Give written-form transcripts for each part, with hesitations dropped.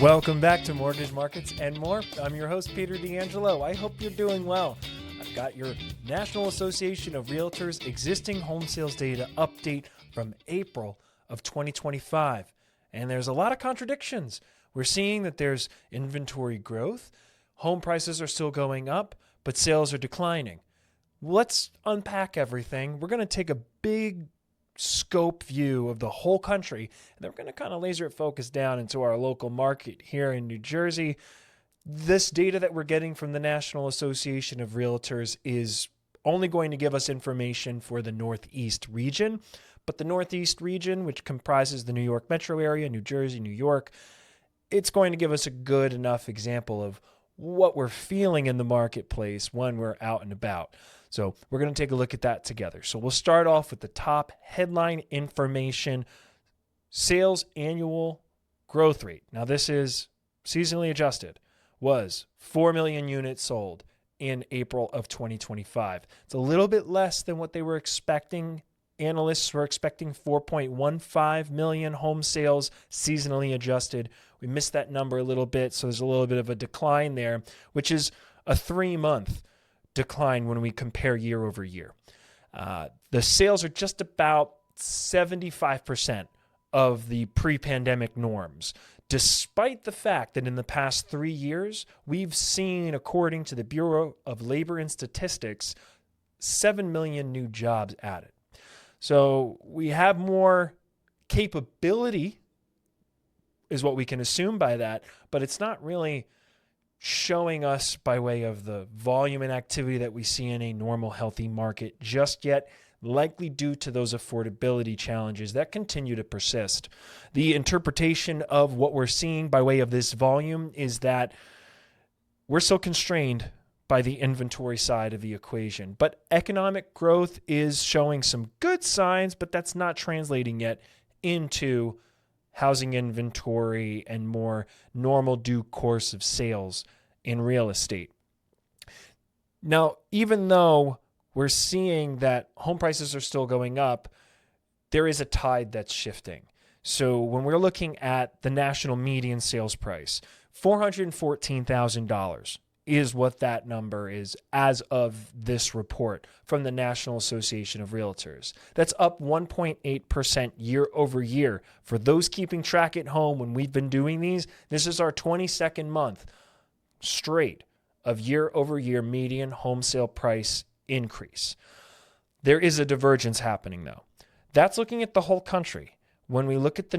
Welcome back to Mortgage Markets and More. I'm your host, Peter D'Angelo. I hope you're doing well. I've got your National Association of Realtors existing home sales data update from April of 2025. And there's a lot of contradictions. We're seeing that there's inventory growth, home prices are still going up, but sales are declining. Let's unpack everything. We're going to take a big scope view of the whole country, and then we're going to kind of laser it focus down into our local market here in New Jersey. This data that we're getting from the National Association of Realtors is only going to give us information for the Northeast region, but the Northeast region, which comprises the New York metro area, New Jersey, New York, it's going to give us a good enough example of what we're feeling in the marketplace when we're out and about. So we're going to take a look at that together. So we'll start off with the top headline information, sales annual growth rate. Now this is seasonally adjusted, was 4 million units sold in April of 2025. It's a little bit less than what they were expecting. Analysts were expecting 4.15 million home sales seasonally adjusted. We missed that number a little bit, so there's a little bit of a decline there, which is a 3-month decline when we compare year over year. The sales are just about 75% of the pre-pandemic norms, despite the fact that in the past 3 years, we've seen, according to the Bureau of Labor and Statistics, 7 million new jobs added. So we have more capability, is what we can assume by that, but it's not really showing us by way of the volume and activity that we see in a normal, healthy market just yet, likely due to those affordability challenges that continue to persist. The interpretation of what we're seeing by way of this volume is that we're still constrained by the inventory side of the equation. But economic growth is showing some good signs, but that's not translating yet into housing inventory and more normal due course of sales in real estate. Now, even though we're seeing that home prices are still going up, there is a tide that's shifting. So when we're looking at the national median sales price, $414,000 is what that number is as of this report from the National Association of Realtors. That's up 1.8% year over year. For those keeping track at home, when we've been doing these, this is our 22nd month straight of year over year median home sale price increase. There is a divergence happening though. That's looking at the whole country. When we look at the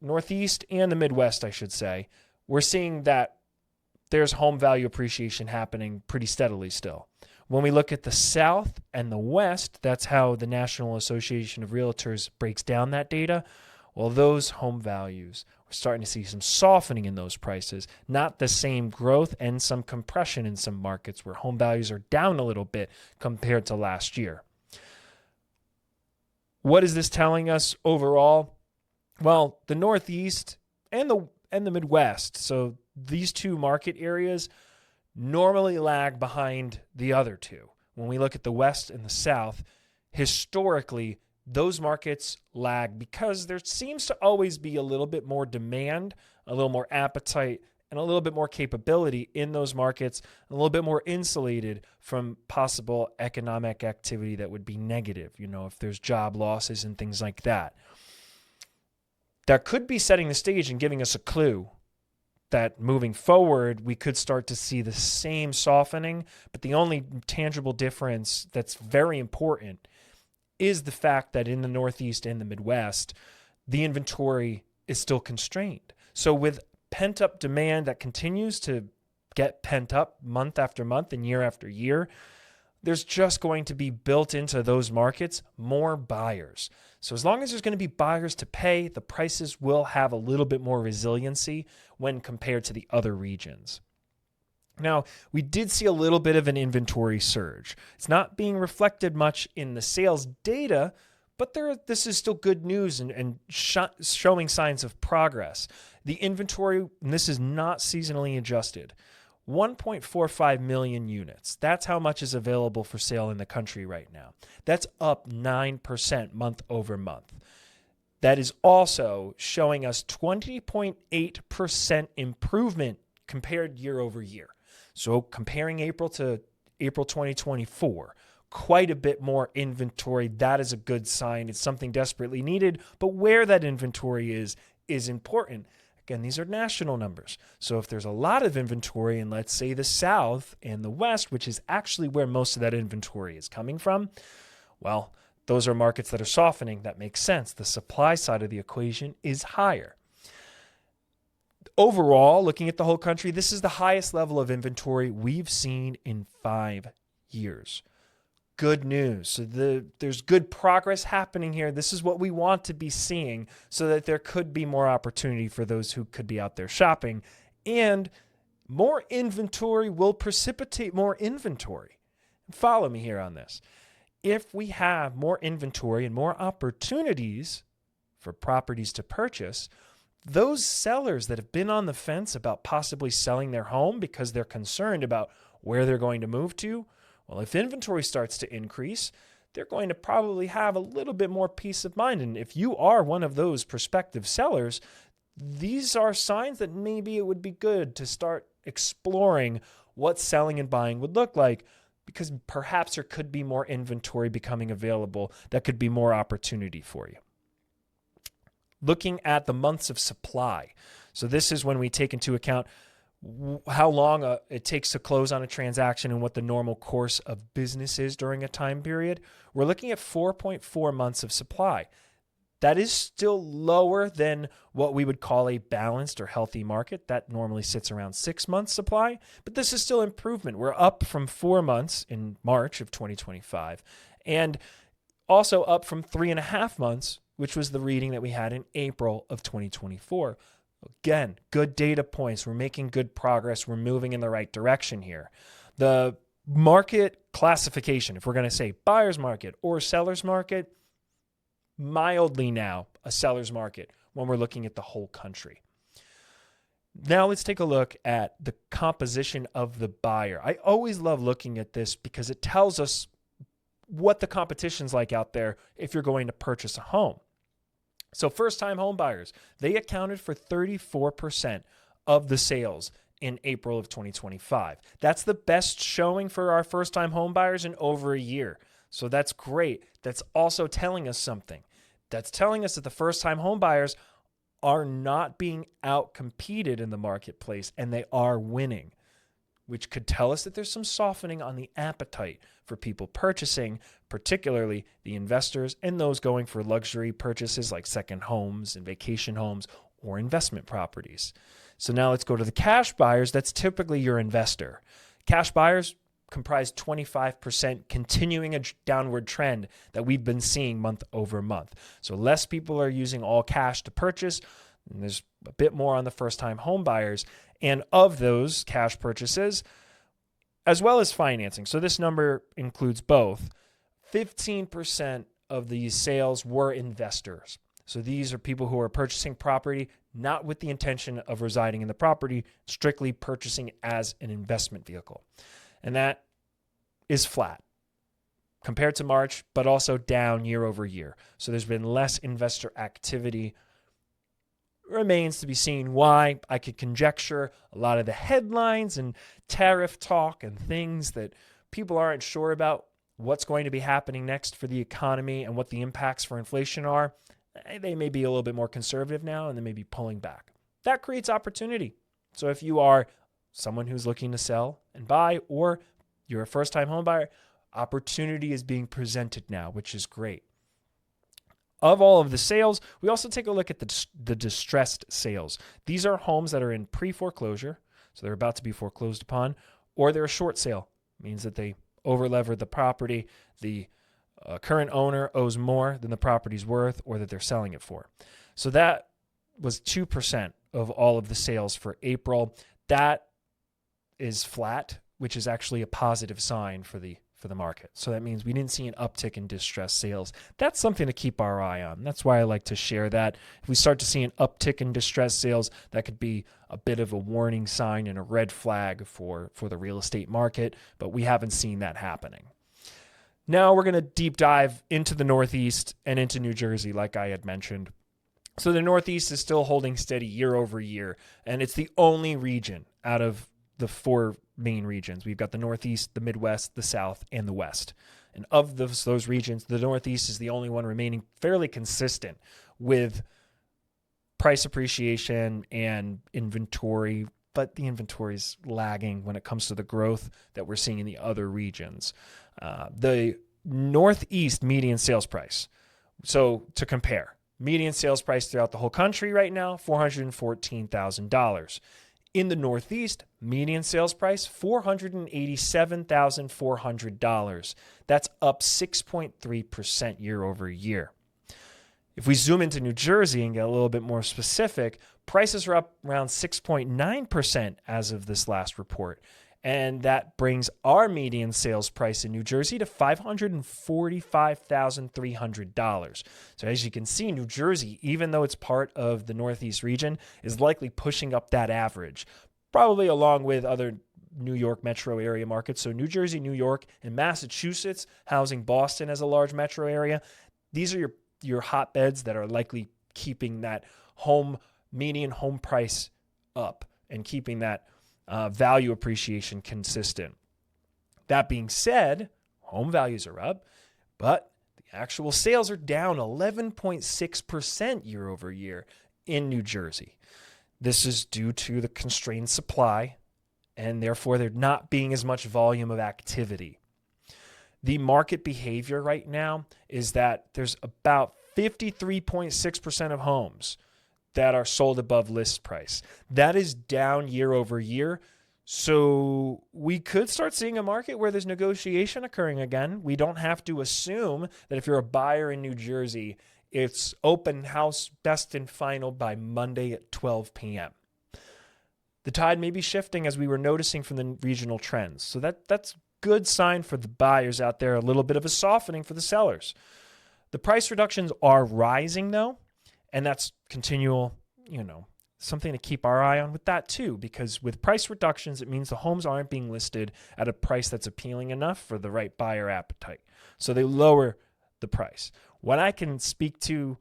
Northeast and the Midwest, I should say, we're seeing that there's home value appreciation happening pretty steadily still. When we look at the South and the West, that's how the National Association of Realtors breaks down that data. Well, those home values, we're starting to see some softening in those prices, not the same growth and some compression in some markets where home values are down a little bit compared to last year. What is this telling us overall? Well, the Northeast and the Midwest, so these two market areas normally lag behind the other two. When we look at the West and the South, historically, those markets lag because there seems to always be a little bit more demand, a little more appetite, and a little bit more capability in those markets, a little bit more insulated from possible economic activity that would be negative, if there's job losses and things like that. That could be setting the stage and giving us a clue that moving forward, we could start to see the same softening, but the only tangible difference that's very important is the fact that in the Northeast and the Midwest, the inventory is still constrained. So with pent-up demand that continues to get pent up month after month and year after year, there's just going to be built into those markets more buyers. So as long as there's going to be buyers to pay, the prices will have a little bit more resiliency when compared to the other regions. Now, we did see a little bit of an inventory surge. It's not being reflected much in the sales data, but this is still good news and showing signs of progress. The inventory, and this is not seasonally adjusted, 1.45 million units. That's how much is available for sale in the country right now. That's up 9% month over month. that is also showing us 20.8% improvement compared year over year. So comparing April to April 2024, quite a bit more inventory. That is a good sign. It's something desperately needed, but where that inventory is important. Again, these are national numbers. So if there's a lot of inventory in, let's say, the South and the West, which is actually where most of that inventory is coming from, well, those are markets that are softening. That makes sense. The supply side of the equation is higher. Overall, looking at the whole country, this is the highest level of inventory we've seen in 5 years. Good news. So there's good progress happening here. This is what we want to be seeing so that there could be more opportunity for those who could be out there shopping. And more inventory will precipitate more inventory. Follow me here on this. If we have more inventory and more opportunities for properties to purchase, those sellers that have been on the fence about possibly selling their home because they're concerned about where they're going to move to, well, if inventory starts to increase, they're going to probably have a little bit more peace of mind. And if you are one of those prospective sellers, these are signs that maybe it would be good to start exploring what selling and buying would look like, because perhaps there could be more inventory becoming available that could be more opportunity for you. Looking at the months of supply. So this is when we take into account how long it takes to close on a transaction and what the normal course of business is during a time period. We're looking at 4.4 months of supply. That is still lower than what we would call a balanced or healthy market. That normally sits around 6 months supply, but this is still improvement. We're up from 4 months in March of 2025 and also up from 3.5 months, which was the reading that we had in April of 2024. Again, good data points. We're making good progress. We're moving in the right direction here. The market classification, if we're going to say buyer's market or seller's market, mildly now a seller's market when we're looking at the whole country. Now let's take a look at the composition of the buyer. I always love looking at this because it tells us what the competition's like out there if you're going to purchase a home. So first-time home buyers, they accounted for 34% of the sales in April of 2025. That's the best showing for our first-time home buyers in over a year. So that's great. That's also telling us something. That's telling us that the first-time home buyers are not being out-competed in the marketplace, and they are winning, which could tell us that there's some softening on the appetite for people purchasing, particularly the investors and those going for luxury purchases like second homes and vacation homes or investment properties. So now let's go to the cash buyers. That's typically your investor. Cash buyers comprise 25%, continuing a downward trend that we've been seeing month over month. So less people are using all cash to purchase, and there's a bit more on the first-time home buyers. And of those cash purchases, as well as financing, so this number includes both, 15% of these sales were investors. So these are people who are purchasing property not with the intention of residing in the property, strictly purchasing as an investment vehicle. And that is flat compared to March, but also down year over year. So there's been less investor activity. Remains to be seen why. I could conjecture a lot of the headlines and tariff talk and things that people aren't sure about what's going to be happening next for the economy and what the impacts for inflation are. They may be a little bit more conservative now and they may be pulling back. That creates opportunity. So if you are someone who's looking to sell and buy, or you're a first-time home buyer, opportunity is being presented now, which is great. Of all of the sales, we also take a look at the distressed sales. These are homes that are in pre-foreclosure, so they're about to be foreclosed upon, or they're a short sale. It means that they over-levered the property, the current owner owes more than the property's worth, or that they're selling it for. So that was 2% of all of the sales for April. That is flat, which is actually a positive sign for the market. So that means we didn't see an uptick in distressed sales. That's something to keep our eye on. That's why I like to share that. If we start to see an uptick in distressed sales, that could be a bit of a warning sign and a red flag for the real estate market, but we haven't seen that happening. Now we're going to deep dive into the Northeast and into New Jersey, like I had mentioned. So the Northeast is still holding steady year over year, and it's the only region out of the four main regions. We've got the Northeast, the Midwest, the South, and the West. And of those regions, the Northeast is the only one remaining fairly consistent with price appreciation and inventory, but the inventory is lagging when it comes to the growth that we're seeing in the other regions. The Northeast median sales price. So to compare, median sales price throughout the whole country right now, $414,000. In the Northeast, median sales price, $487,400. That's up 6.3% year over year. If we zoom into New Jersey and get a little bit more specific, prices are up around 6.9% as of this last report. And that brings our median sales price in New Jersey to $545,300. So as you can see, New Jersey, even though it's part of the Northeast region, is likely pushing up that average, probably along with other New York metro area markets. So New Jersey, New York, and Massachusetts, housing Boston as a large metro area. These are your hotbeds that are likely keeping that median home price up and keeping that value appreciation consistent. That being said, home values are up, but the actual sales are down 11.6% year over year in New Jersey. This is due to the constrained supply, and therefore there not being as much volume of activity. The market behavior right now is that there's about 53.6% of homes that are sold above list price. That is down year over year. So we could start seeing a market where there's negotiation occurring again. We don't have to assume that if you're a buyer in New Jersey, it's open house best and final by Monday at 12 p.m. The tide may be shifting as we were noticing from the regional trends. So that's good sign for the buyers out there, a little bit of a softening for the sellers. The price reductions are rising though, and that's continual, something to keep our eye on with that too, because with price reductions, it means the homes aren't being listed at a price that's appealing enough for the right buyer appetite. So they lower the price. What I can speak to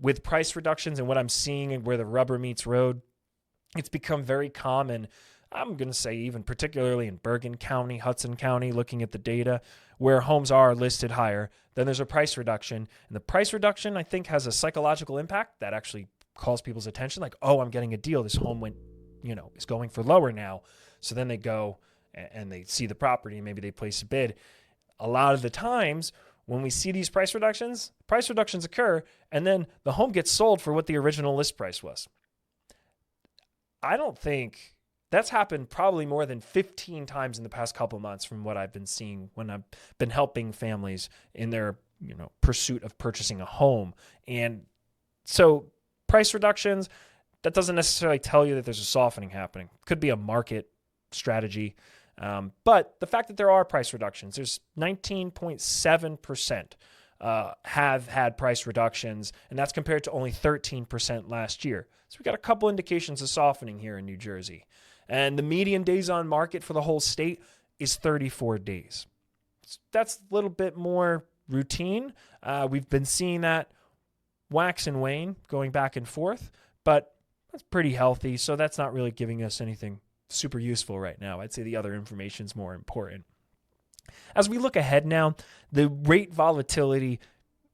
with price reductions and what I'm seeing and where the rubber meets road, it's become very common. I'm going to say even particularly in Bergen County, Hudson County, looking at the data where homes are listed higher, then there's a price reduction. And the price reduction, I think, has a psychological impact that actually calls people's attention. Like, oh, I'm getting a deal. This home is going for lower now. So then they go and they see the property and maybe they place a bid. A lot of the times when we see these price reductions occur and then the home gets sold for what the original list price was. I don't think that's happened probably more than 15 times in the past couple of months from what I've been seeing when I've been helping families in their pursuit of purchasing a home. And so price reductions, that doesn't necessarily tell you that there's a softening happening. Could be a market strategy. But the fact that there are price reductions, there's 19.7% have had price reductions, and that's compared to only 13% last year. So we've got a couple indications of softening here in New Jersey. And the median days on market for the whole state is 34 days. That's a little bit more routine. We've been seeing that wax and wane going back and forth, but that's pretty healthy. So that's not really giving us anything super useful right now. I'd say the other information is more important. As we look ahead now, the rate volatility,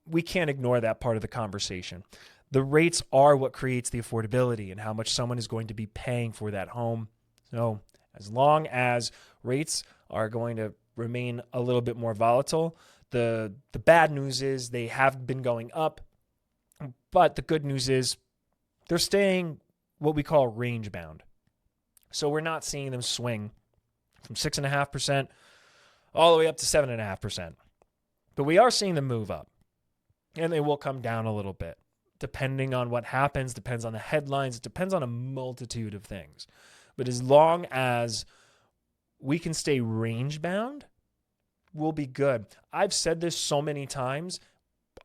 we can't ignore that part of the conversation. The rates are what creates the affordability and how much someone is going to be paying for that home. So as long as rates are going to remain a little bit more volatile, the bad news is they have been going up, but the good news is they're staying what we call range bound. So we're not seeing them swing from 6.5% all the way up to 7.5%. But we are seeing them move up, and they will come down a little bit, depending on what happens, depends on the headlines, it depends on a multitude of things. But as long as we can stay range bound, we'll be good. I've said this so many times.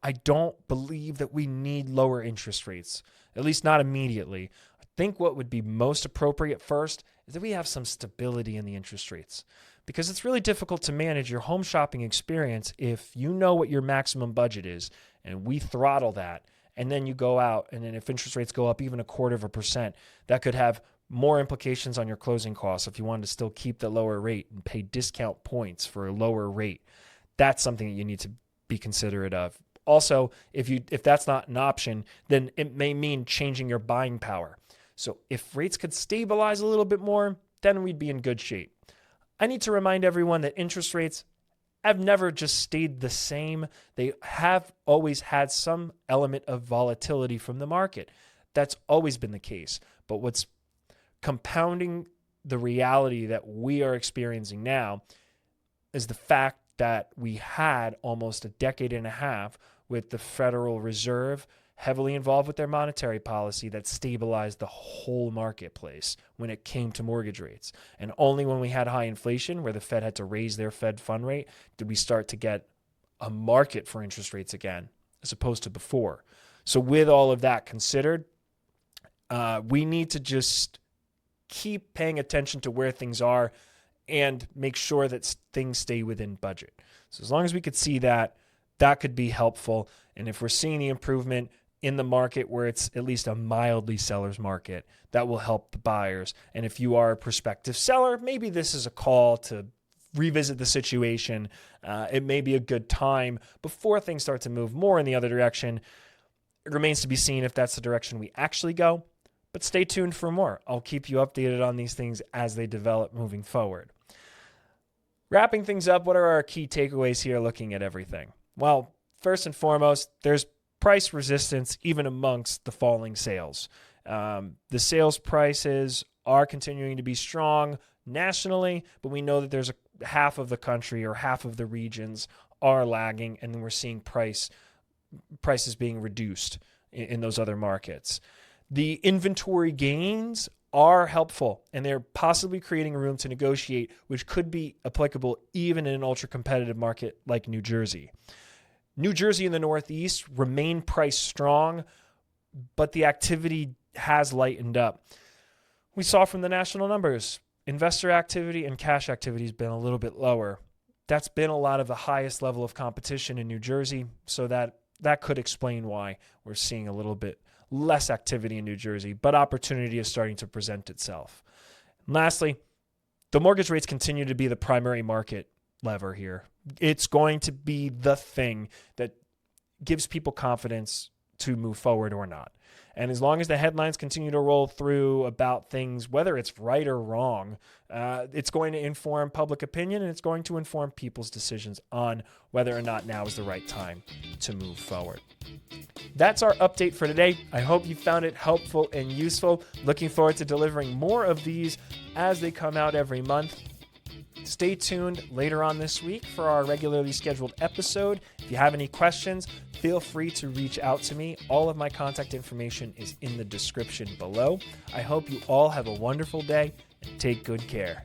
I don't believe that we need lower interest rates, at least not immediately. I think what would be most appropriate first is that we have some stability in the interest rates, because it's really difficult to manage your home shopping experience if you know what your maximum budget is and we throttle that and then you go out, and then if interest rates go up even 0.25%, that could have more implications on your closing costs if you wanted to still keep the lower rate and pay discount points for a lower rate. That's something that you need to be considerate of. Also, if that's not an option, then it may mean changing your buying power. So if rates could stabilize a little bit more, then we'd be in good shape. I need to remind everyone that interest rates have never just stayed the same. They have always had some element of volatility from the market. That's always been the case. But what's compounding the reality that we are experiencing now is the fact that we had almost a decade and a half with the Federal Reserve heavily involved with their monetary policy that stabilized the whole marketplace when it came to mortgage rates. And only when we had high inflation, where the Fed had to raise their Fed fund rate, did we start to get a market for interest rates again, as opposed to before. So with all of that considered, we need to just keep paying attention to where things are and make sure that things stay within budget. So as long as we could see that, that could be helpful. And if we're seeing the improvement in the market where it's at least a mildly seller's market, that will help the buyers. And if you are a prospective seller, maybe this is a call to revisit the situation. It may be a good time before things start to move more in the other direction. It remains to be seen if that's the direction we actually go. But stay tuned for more. I'll keep you updated on these things as they develop moving forward. Wrapping things up, what are our key takeaways here looking at everything? Well, first and foremost, there's price resistance even amongst the falling sales. The sales prices are continuing to be strong nationally, but we know that there's half of the country or half of the regions are lagging, and then we're seeing prices being reduced in those other markets. The inventory gains are helpful, and they're possibly creating room to negotiate, which could be applicable even in an ultra-competitive market like New Jersey. New Jersey and the Northeast remain price strong, but the activity has lightened up. We saw from the national numbers, investor activity and cash activity has been a little bit lower. That's been a lot of the highest level of competition in New Jersey, so that could explain why we're seeing a little bit less activity in New Jersey, but opportunity is starting to present itself. And lastly, the mortgage rates continue to be the primary market lever here. It's going to be the thing that gives people confidence to move forward or not. And as long as the headlines continue to roll through about things, whether it's right or wrong, it's going to inform public opinion, and it's going to inform people's decisions on whether or not now is the right time to move forward. That's our update for today. I hope you found it helpful and useful. Looking forward to delivering more of these as they come out every month. Stay tuned later on this week for our regularly scheduled episode. If you have any questions, feel free to reach out to me. All of my contact information is in the description below. I hope you all have a wonderful day and take good care.